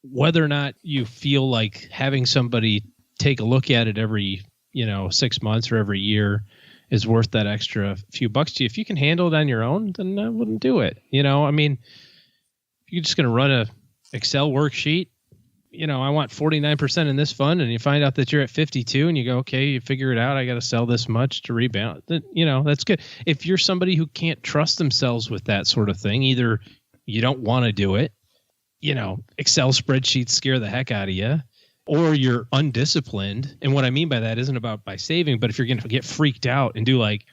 whether or not you feel like having somebody take a look at it every, 6 months or every year is worth that extra few bucks to you. If you can handle it on your own, then I wouldn't do it. I mean, if you're just going to run a Excel worksheet, I want 49% in this fund, and you find out that you're at 52 and you go, okay, you figure it out. I got to sell this much to rebound. That's good. If you're somebody who can't trust themselves with that sort of thing, either you don't want to do it, Excel spreadsheets scare the heck out of you, or you're undisciplined. And what I mean by that isn't about by saving, but if you're going to get freaked out and do like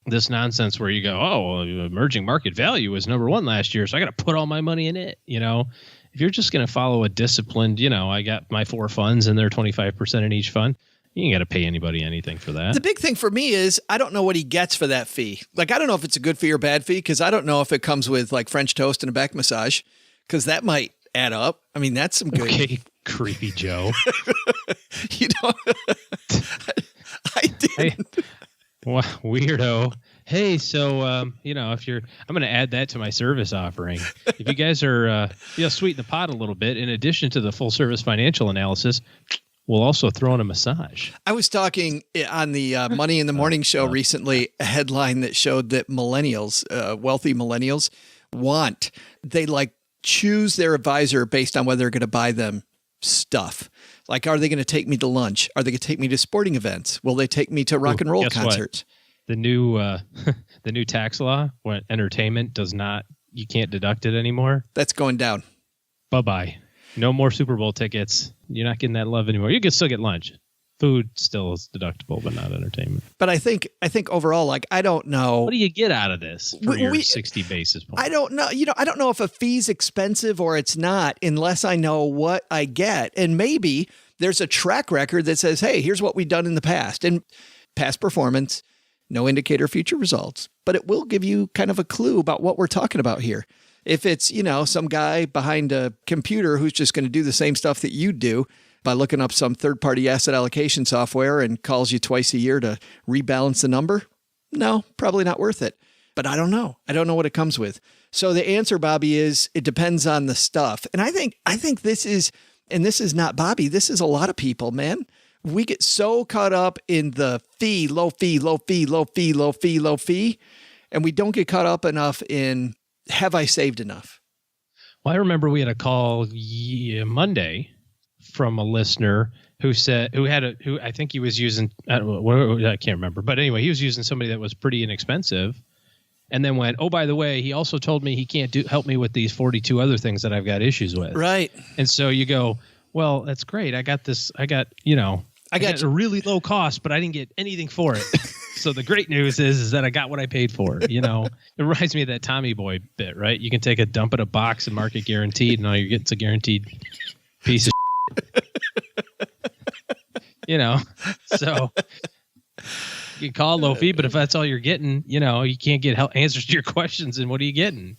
this nonsense where you go, oh, emerging market value was number one last year, so I got to put all my money in it, If you're just going to follow a disciplined, I got my 4 funds and they're 25% in each fund, you ain't got to pay anybody anything for that. The big thing for me is I don't know what he gets for that fee. Like, I don't know if it's a good fee or bad fee, because I don't know if it comes with like French toast and a back massage, because that might add up. I mean, that's some good. Okay, creepy Joe. I didn't. Well, weirdo. Hey, so, if you're, I'm going to add that to my service offering. If you guys are, sweeten the pot a little bit, in addition to the full service financial analysis, we'll also throw in a massage. I was talking on the Money in the Morning show recently, a headline that showed that millennials, wealthy millennials, they choose their advisor based on whether they're going to buy them stuff. Like, are they going to take me to lunch? Are they going to take me to sporting events? Will they take me to rock and roll concerts? What? The new tax law, when entertainment you can't deduct it anymore. That's going down. Bye-bye. No more Super Bowl tickets. You're not getting that love anymore. You can still get lunch. Food still is deductible, but not entertainment. But I think overall, I don't know. What do you get out of this for your 60 basis points? I don't know. I don't know if a fee's expensive or it's not, unless I know what I get. And maybe there's a track record that says, hey, here's what we've done in the past. And past performance, no indicator of future results. But it will give you kind of a clue about what we're talking about here. If it's, some guy behind a computer who's just going to do the same stuff that you do by looking up some third-party asset allocation software and calls you twice a year to rebalance the number, no, probably not worth it. But I don't know. I don't know what it comes with. So the answer, Bobby, is it depends on the stuff. And I think this is, and this is not Bobby, this is a lot of people, man. We get so caught up in the fee, low fee, low fee, low fee, low fee, low fee, and we don't get caught up enough in, have I saved enough? Well, I remember we had a call Monday from a listener who I think he was using, I can't remember, but anyway, he was using somebody that was pretty inexpensive, and then went, oh, by the way, he also told me he can't help me with these 42 other things that I've got issues with. Right. And so you go, well, that's great. I got a really low cost, but I didn't get anything for it. So the great news is that I got what I paid for. It reminds me of that Tommy Boy bit, right? You can take a dump in a box and mark it guaranteed, and all you're getting is a guaranteed piece of shit. So you call low fee, but if that's all you're getting, you can't get answers to your questions. And what are you getting?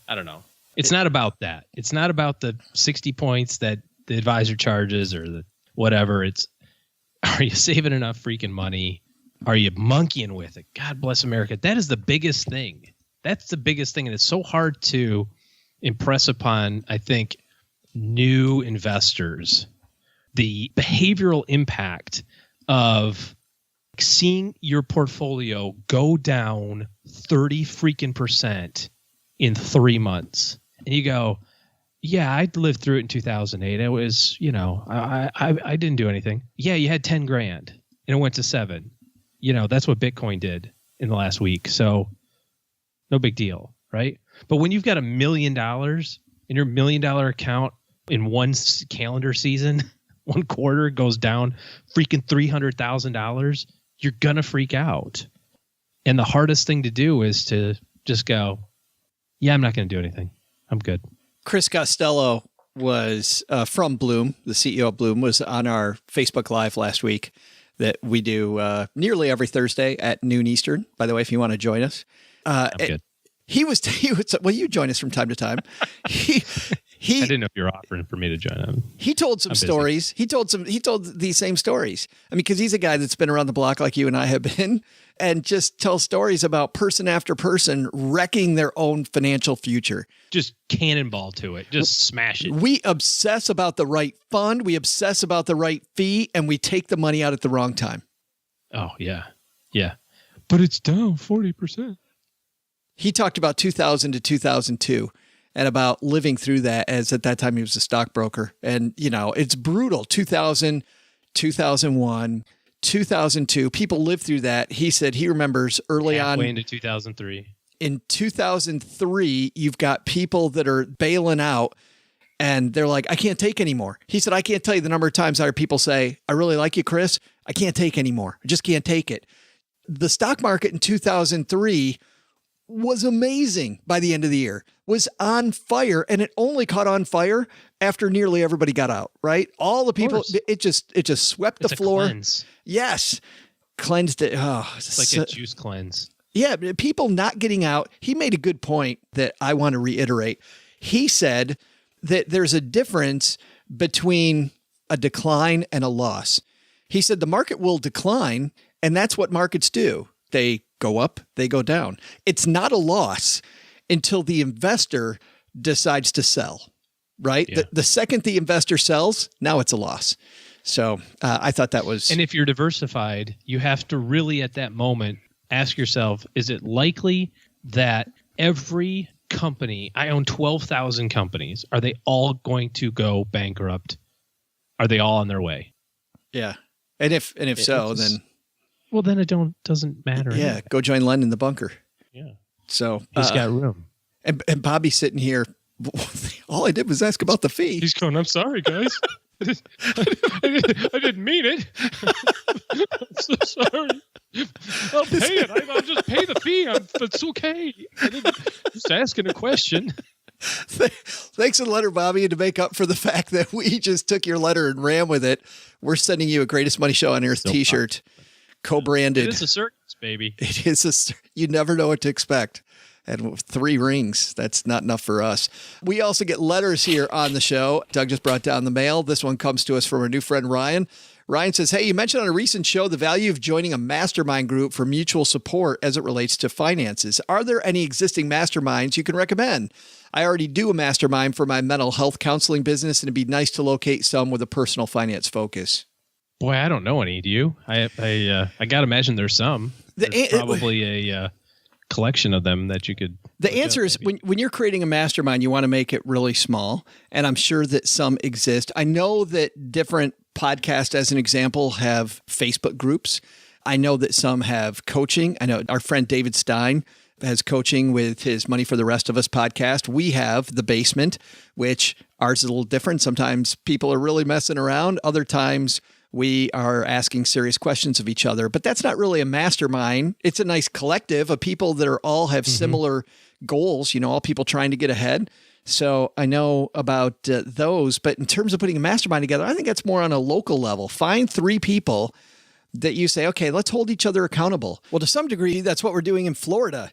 I don't know. It's not about that. It's not about the 60 points that the advisor charges or the whatever. It's, are you saving enough freaking money? Are you monkeying with it? God bless America. That is the biggest thing. That's the biggest thing. And it's so hard to impress upon, I think, new investors, the behavioral impact of seeing your portfolio go down 30 freaking % in 3 months. And you go, yeah, I lived through it in 2008. It was, I didn't do anything. Yeah, you had 10 grand and it went to 7. That's what Bitcoin did in the last week. So no big deal, right? But when you've got $1 million in your $1 million account in one calendar season, one quarter goes down freaking $300,000, you're going to freak out. And the hardest thing to do is to just go, yeah, I'm not going to do anything. I'm good. Chris Costello was from Bloom, the CEO of Bloom, was on our Facebook Live last week that we do nearly every Thursday at noon Eastern. By the way, if you want to join us. I'm good. He was, well, you join us from time to time. He I didn't know if you were offering for me to join him. He told some stories. He told these same stories. I mean, because he's a guy that's been around the block like you and I have been, and just tells stories about person after person wrecking their own financial future. Just cannonball to it. Just smash it. We obsess about the right fund. We obsess about the right fee, and we take the money out at the wrong time. Oh, yeah. Yeah. But it's down 40%. He talked about 2000 to 2002 and about living through that, as at that time he was a stockbroker. And, it's brutal. 2000, 2001, 2002. People lived through that. He said he remembers early halfway into 2003. In 2003, you've got people that are bailing out and they're like, I can't take anymore. He said, I can't tell you the number of times I heard people say, I really like you, Chris. I can't take anymore. I just can't take it. The stock market in 2003 was amazing by the end of the year, was on fire, and it only caught on fire after nearly everybody got out, right? All the people, it just swept the floor. Cleanse. Yes. Cleansed it. Oh, it's like a juice cleanse. Yeah, people not getting out. He made a good point that I want to reiterate. He said that there's a difference between a decline and a loss. He said the market will decline, and that's what markets do. They go up, they go down. It's not a loss until the investor decides to sell, right? Yeah. The second the investor sells, now it's a loss. So I thought that was... And if you're diversified, you have to really at that moment ask yourself, is it likely that every company, I own 12,000 companies, are they all going to go bankrupt? Are they all on their way? Yeah. And if so, then... Well, then it doesn't matter. Yeah, anyway. go join Len in the bunker. Yeah. So he's got room. And Bobby's sitting here. All I did was ask about the fee. He's going, I'm sorry, guys. I didn't mean it. I'm so sorry. I'll pay it. I'll just pay the fee. It's okay. Just asking a question. Thanks for the letter, Bobby. And to make up for the fact that we just took your letter and ran with it, we're sending you a Greatest Money Show on Earth t-shirt. Co-branded. It is a circus, baby. It is you never know what to expect. And 3 rings, that's not enough for us. We also get letters here on the show. Doug just brought down the mail. This one comes to us from our new friend, Ryan. Ryan says, hey, you mentioned on a recent show the value of joining a mastermind group for mutual support as it relates to finances. Are there any existing masterminds you can recommend? I already do a mastermind for my mental health counseling business, and it'd be nice to locate some with a personal finance focus. Boy, I don't know any. Do you? I got to imagine there's some. There's probably a collection of them that you could. The answer is when you're creating a mastermind, you want to make it really small. And I'm sure that some exist. I know that different podcasts, as an example, have Facebook groups. I know that some have coaching. I know our friend David Stein has coaching with his Money for the Rest of Us podcast. We have The Basement, which ours is a little different. Sometimes people are really messing around. Other times we are asking serious questions of each other, but that's not really a mastermind. It's a nice collective of people that are all have similar goals, all people trying to get ahead. So I know about those. But in terms of putting a mastermind together, I think that's more on a local level. Find 3 people that you say, okay, let's hold each other accountable. Well, to some degree, that's what we're doing in Florida.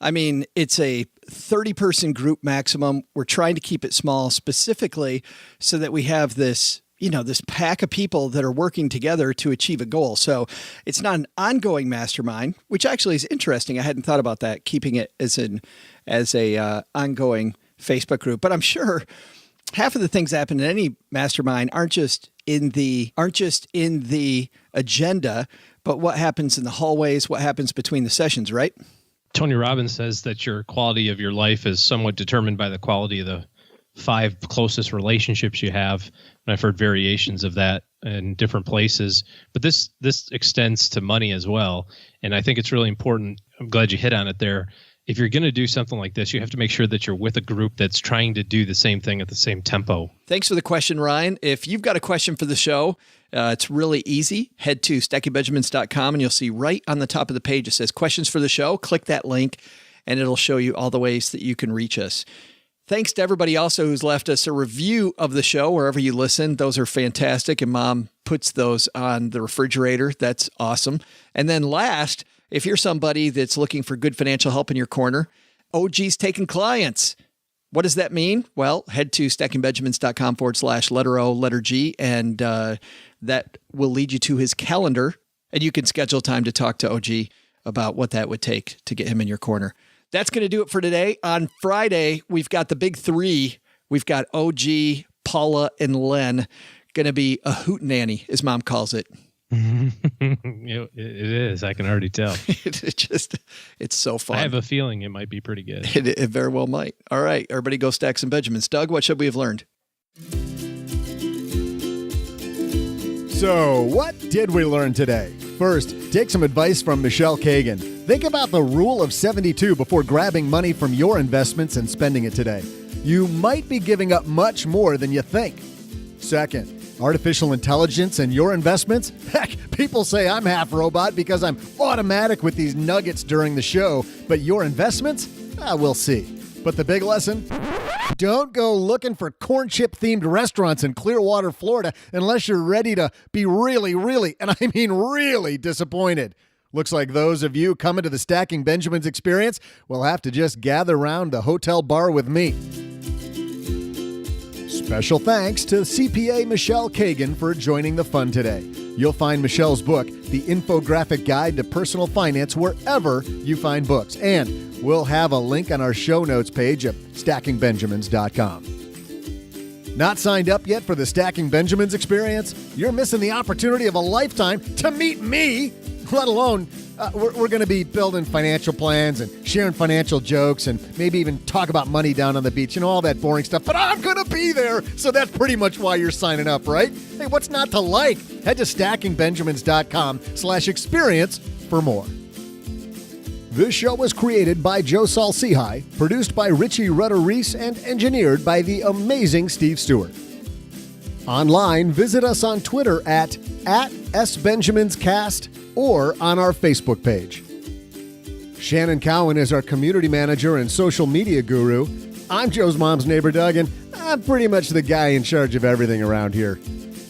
I mean, it's a 30-person group maximum. We're trying to keep it small specifically so that we have this, this pack of people that are working together to achieve a goal. So it's not an ongoing mastermind, which actually is interesting. I hadn't thought about that, keeping it as a ongoing Facebook group. But I'm sure half of the things that happen in any mastermind aren't just in the agenda, but what happens in the hallways, what happens between the sessions, right? Tony Robbins says that your quality of your life is somewhat determined by the quality of the 5 closest relationships you have. And I've heard variations of that in different places, but this extends to money as well. And I think it's really important. I'm glad you hit on it there. If you're going to do something like this, you have to make sure that you're with a group that's trying to do the same thing at the same tempo. Thanks for the question, Ryan. If you've got a question for the show, it's really easy. Head to stackingbenjamins.com and you'll see right on the top of the page, it says questions for the show. Click that link and it'll show you all the ways that you can reach us. Thanks to everybody also who's left us a review of the show wherever you listen. Those are fantastic. And Mom puts those on the refrigerator. That's awesome. And then last, if you're somebody that's looking for good financial help in your corner, OG's taking clients. What does that mean? Well, head to stackingbenjamins.com/letter O, letter G, and that will lead you to his calendar, and you can schedule time to talk to OG about what that would take to get him in your corner. That's going to do it for today. On Friday, we've got the big 3. We've got OG, Paula, and Len. Going to be a hootenanny, as Mom calls it. It is. I can already tell. It's so fun. I have a feeling it might be pretty good. It very well might. All right, everybody go stack some Benjamins. Doug, what should we have learned? So, what did we learn today? First, take some advice from Michele Cagan. Think about the rule of 72 before grabbing money from your investments and spending it today. You might be giving up much more than you think. Second, artificial intelligence and your investments? Heck, people say I'm half robot because I'm automatic with these nuggets during the show, but your investments? We'll see. But the big lesson? Don't go looking for corn chip themed restaurants in Clearwater, Florida, unless you're ready to be really, and I mean really disappointed. Looks like those of you coming to the Stacking Benjamins experience will have to just gather around the hotel bar with me. Special thanks to CPA Michele Cagan for joining the fun today. You'll find Michele's book, The Infographic Guide to Personal Finance, wherever you find books. And we'll have a link on our show notes page at stackingbenjamins.com. Not signed up yet for the Stacking Benjamins experience? You're missing the opportunity of a lifetime to meet me, let alone we're going to be building financial plans and sharing financial jokes and maybe even talk about money down on the beach and all that boring stuff. But I'm going to be there, so that's pretty much why you're signing up, right? Hey, what's not to like? Head to stackingbenjamins.com/experience for more. This show was created by Joe Salsihai, produced by Richie Rudder-Reese, and engineered by the amazing Steve Stewart. Online, visit us on Twitter at @SBenjaminsCast or on our Facebook page. Shannon Cowan is our community manager and social media guru. I'm Joe's mom's neighbor, Doug, and I'm pretty much the guy in charge of everything around here.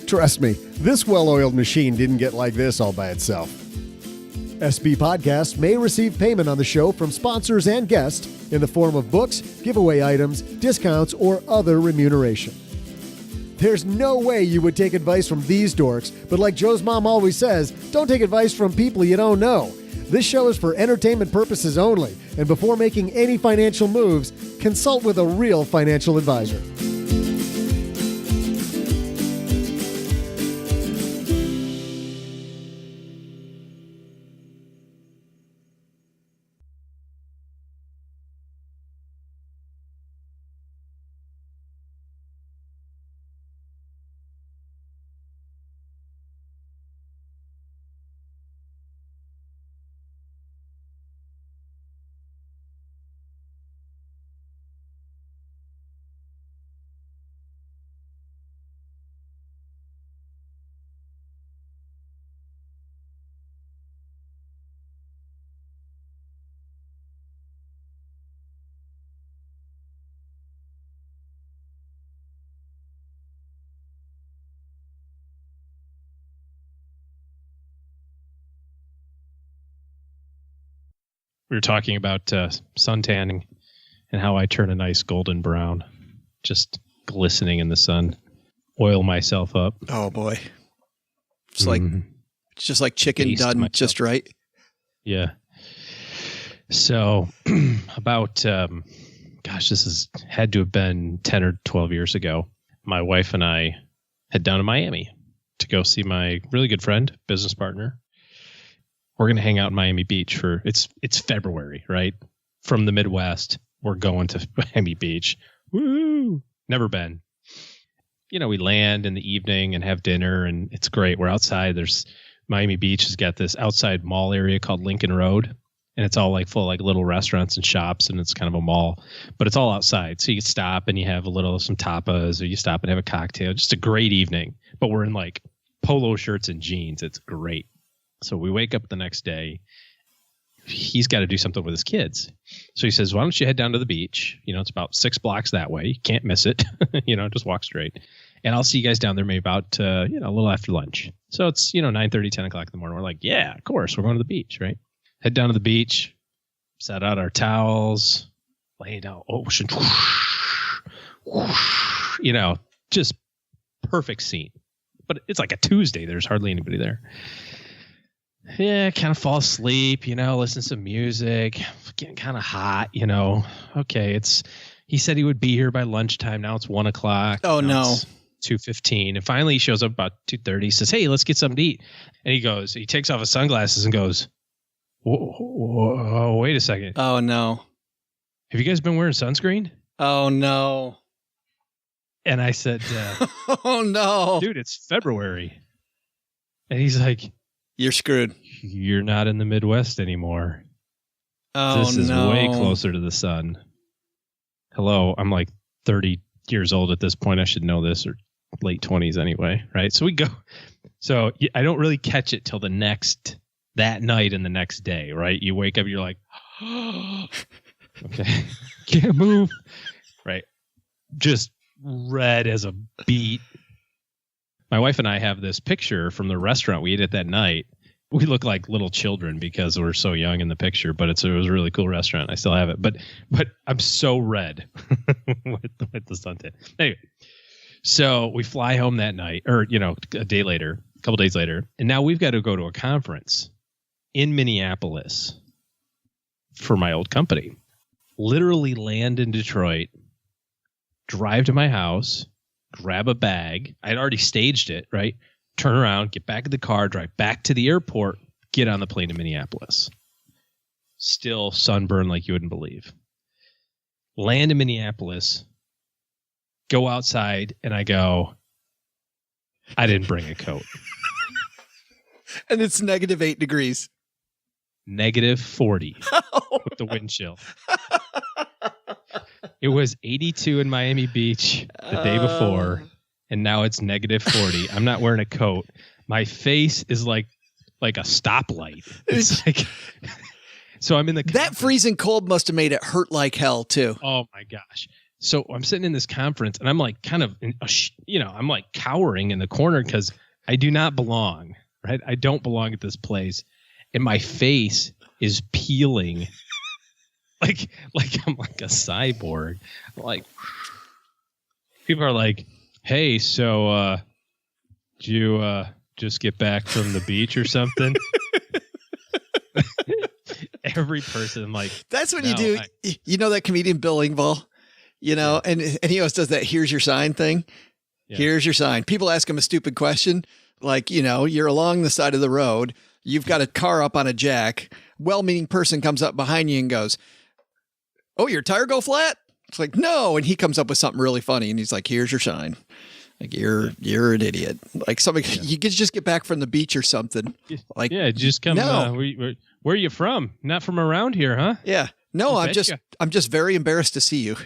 Trust me, this well-oiled machine didn't get like this all by itself. SB Podcasts may receive payment on the show from sponsors and guests in the form of books, giveaway items, discounts, or other remuneration. There's no way you would take advice from these dorks, but like Joe's mom always says, don't take advice from people you don't know. This show is for entertainment purposes only, and before making any financial moves, consult with a real financial advisor. we were talking about suntanning and how I turn a nice golden brown, glistening in the sun. Oil myself up. Oh boy. It's just like chicken Baste done myself. just right. Yeah. So about, this had to have been 10 or 12 years ago. My wife and I head down to Miami to go see my really good friend, business partner. We're going to hang out in Miami Beach for, it's February, right? From the Midwest, we're going to Miami Beach. Woo! Never been. We land in the evening and have dinner, and it's great. We're outside. Miami Beach has got this outside mall area called Lincoln Road, and it's all full of little restaurants and shops, and it's kind of a mall, but it's all outside. So you can stop and you have some tapas, or you stop and have a cocktail. Just a great evening. But we're in polo shirts and jeans. It's great. So we wake up the next day. He's got to do something with his kids. So he says, why don't you head down to the beach? It's about 6 blocks that way. You can't miss it. Just walk straight. And I'll see you guys down there maybe about, a little after lunch. So it's, 9:30, 10 o'clock in the morning. We're like, yeah, of course. We're going to the beach, right? Head down to the beach, set out our towels, lay down, ocean, whoosh, whoosh, just perfect scene. But it's like a Tuesday. There's hardly anybody there. Yeah, kind of fall asleep, listen to some music, getting kind of hot, Okay, he said he would be here by lunchtime. Now it's 1 o'clock. Oh, no. 2:15. And finally he shows up about 2:30. He says, hey, let's get something to eat. And he takes off his sunglasses and goes, whoa, wait a second. Oh, no. Have you guys been wearing sunscreen? Oh, no. And I said, oh, no. Dude, it's February. And he's like, you're screwed. You're not in the Midwest anymore. Oh, this is way closer to the sun. Hello, I'm 30 years old at this point. I should know this, or late 20s anyway, right? So we go. So I don't really catch it till that night and the next day, right? You wake up, you're like, okay, can't move, right? Just red as a beet. My wife and I have this picture from the restaurant we ate at that night. We look like little children because we're so young in the picture, but it was a really cool restaurant. I still have it, but I'm so red with the suntan. Anyway, so we fly home that night, or a couple days later, and now we've got to go to a conference in Minneapolis for my old company. Literally land in Detroit, drive to my house, grab a bag. I'd already staged it, right? Turn around, get back in the car, drive back to the airport, get on the plane to Minneapolis. Still sunburned like you wouldn't believe. Land in Minneapolis, go outside, and I go, I didn't bring a coat. And it's -8 degrees. -40 with the wind chill. It was 82 in Miami Beach the day before, and now it's -40. I'm not wearing a coat. My face is like a stoplight. It's so I'm in the that freezing cold must have made it hurt like hell too. Oh my gosh! So I'm sitting in this conference, and I'm kind of I'm cowering in the corner because I do not belong. Right? I don't belong at this place, and my face is peeling. Like I'm like a cyborg. People are like, hey, so did you just get back from the beach or something? Every person that's what no, you do. That comedian Bill Engvall, and he always does that here's your sign thing. Yeah. Here's your sign. People ask him a stupid question. You're along the side of the road. You've got a car up on a jack. Well-meaning person comes up behind you and goes, oh, your tire go flat? It's like, no. And he comes up with something really funny. And he's like, here's your sign. You're an idiot. You could just get back from the beach or something. Just come. No. Where are you from? Not from around here, huh? Yeah. No, I'm just very embarrassed to see you.